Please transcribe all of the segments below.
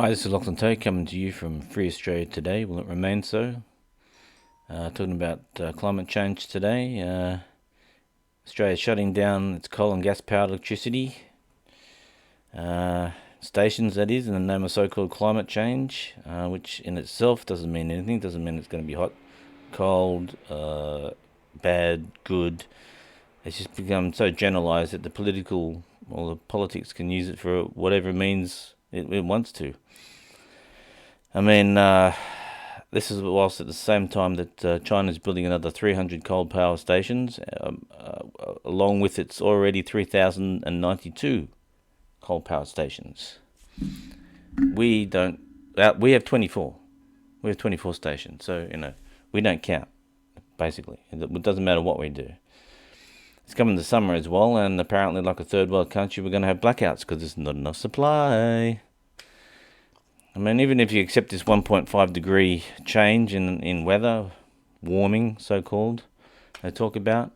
Hi, this is Lachlan Tate coming to you from Free Australia Today. Will it remain so? Talking about climate change today. Australia's shutting down its coal and gas powered electricity stations, that is, in the name of so-called climate change, which in itself doesn't mean anything. Doesn't mean it's going to be hot, cold, bad, good. It's just become so generalised that the politics can use it for whatever means it wants to. I mean, this is whilst at the same time that China's building another 300 coal power stations, along with its already 3,092 coal power stations. We don't. We have 24. We have 24 stations, so we don't count. Basically, it doesn't matter what we do. It's coming the summer as well, and apparently, like a third world country, we're going to have blackouts because there's not enough supply. I mean, even if you accept this 1.5 degree change in weather, warming, so-called, they talk about,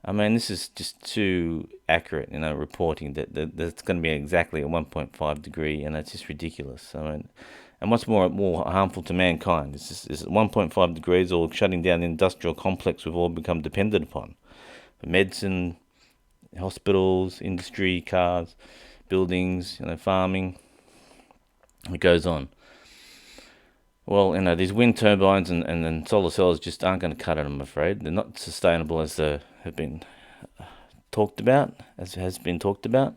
I mean, this is just too accurate, reporting that it's going to be exactly a 1.5 degree, and it's just ridiculous. I mean, and what's more harmful to mankind is 1.5 degrees, or shutting down the industrial complex we've all become dependent upon for medicine, hospitals, industry, cars, buildings, farming. It goes on. Well, these wind turbines and then solar cells just aren't going to cut it, I'm afraid. They're not sustainable as they have been talked about, as has been talked about.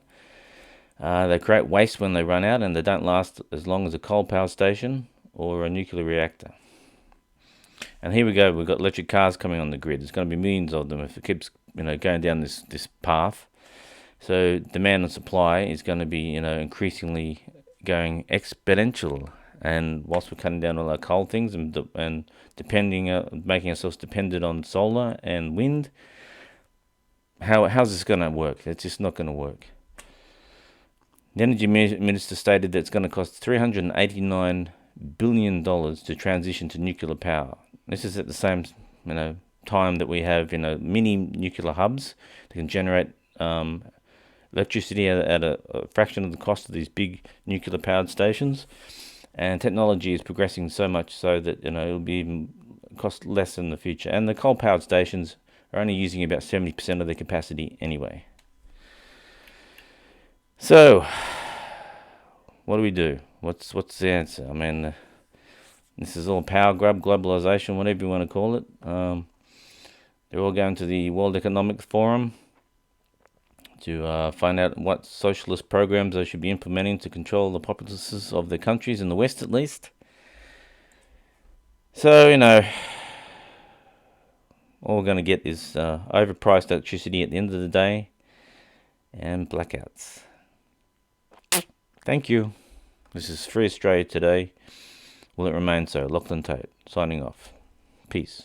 They create waste when they run out, and they don't last as long as a coal power station or a nuclear reactor. And here we go, we've got electric cars coming on the grid. There's going to be millions of them if it keeps going down this path. So demand and supply is going to be increasingly going exponential, and whilst we're cutting down all our coal things and making ourselves dependent on solar and wind, how's this going to work? It's just not going to work. The energy minister stated that it's going to cost $389 billion to transition to nuclear power. This is at the same time that we have mini nuclear hubs that can generate electricity at a fraction of the cost of these big nuclear powered stations, and technology is progressing so much so that it'll be even cost less in the future. And the coal powered stations are only using about 70% of their capacity anyway. So, what do we do? What's the answer? I mean, this is all power grab, globalization, whatever you want to call it. They're all going to the World Economic Forum to find out what socialist programs they should be implementing to control the populaces of their countries, in the West at least. So, all we're going to get is overpriced electricity at the end of the day and blackouts. Thank you. This is Free Australia Today. Will it remain so? Lachlan Tate, signing off. Peace.